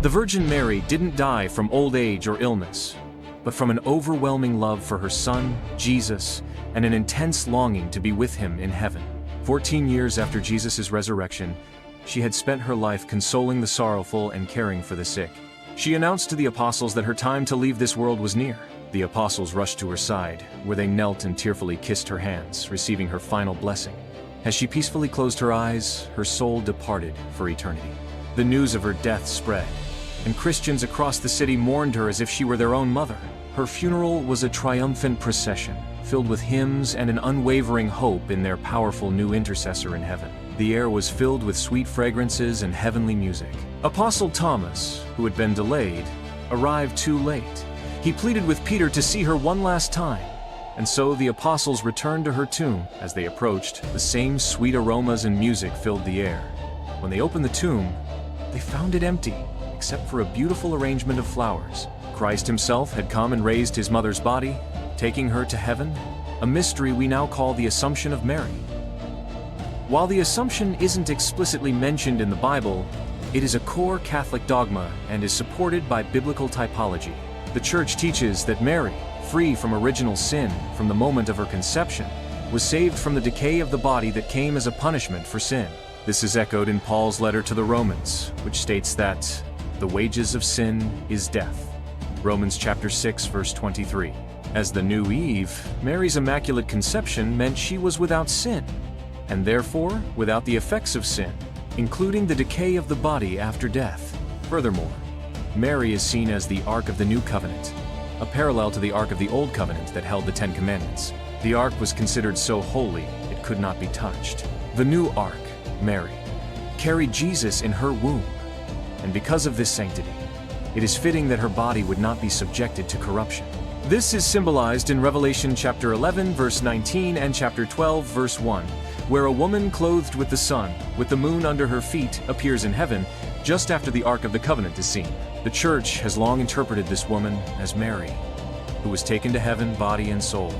The Virgin Mary didn't die from old age or illness, but from an overwhelming love for her son, Jesus, and an intense longing to be with him in heaven. 14 years after Jesus' resurrection, she had spent her life consoling the sorrowful and caring for the sick. She announced to the apostles that her time to leave this world was near. The apostles rushed to her side, where they knelt and tearfully kissed her hands, receiving her final blessing. As she peacefully closed her eyes, her soul departed for eternity. The news of her death spread, and Christians across the city mourned her as if she were their own mother. Her funeral was a triumphant procession, filled with hymns and an unwavering hope in their powerful new intercessor in heaven. The air was filled with sweet fragrances and heavenly music. Apostle Thomas, who had been delayed, arrived too late. He pleaded with Peter to see her one last time, and so the apostles returned to her tomb. As they approached, the same sweet aromas and music filled the air. When they opened the tomb, they found it empty, except for a beautiful arrangement of flowers. Christ himself had come and raised his mother's body, taking her to heaven, a mystery we now call the Assumption of Mary. While the Assumption isn't explicitly mentioned in the Bible, it is a core Catholic dogma and is supported by biblical typology. The Church teaches that Mary, free from original sin from the moment of her conception, was saved from the decay of the body that came as a punishment for sin. This is echoed in Paul's letter to the Romans, which states that the wages of sin is death. Romans chapter 6, verse 23. As the new Eve, Mary's immaculate conception meant she was without sin, and therefore without the effects of sin, including the decay of the body after death. Furthermore, Mary is seen as the Ark of the New Covenant, a parallel to the Ark of the Old Covenant that held the Ten Commandments. The Ark was considered so holy it could not be touched. The new Ark, Mary, carried Jesus in her womb, and because of this sanctity, it is fitting that her body would not be subjected to corruption. This is symbolized in Revelation chapter 11, verse 19, and chapter 12, verse 1, where a woman clothed with the sun, with the moon under her feet, appears in heaven, just after the Ark of the Covenant is seen. The Church has long interpreted this woman as Mary, who was taken to heaven body and soul.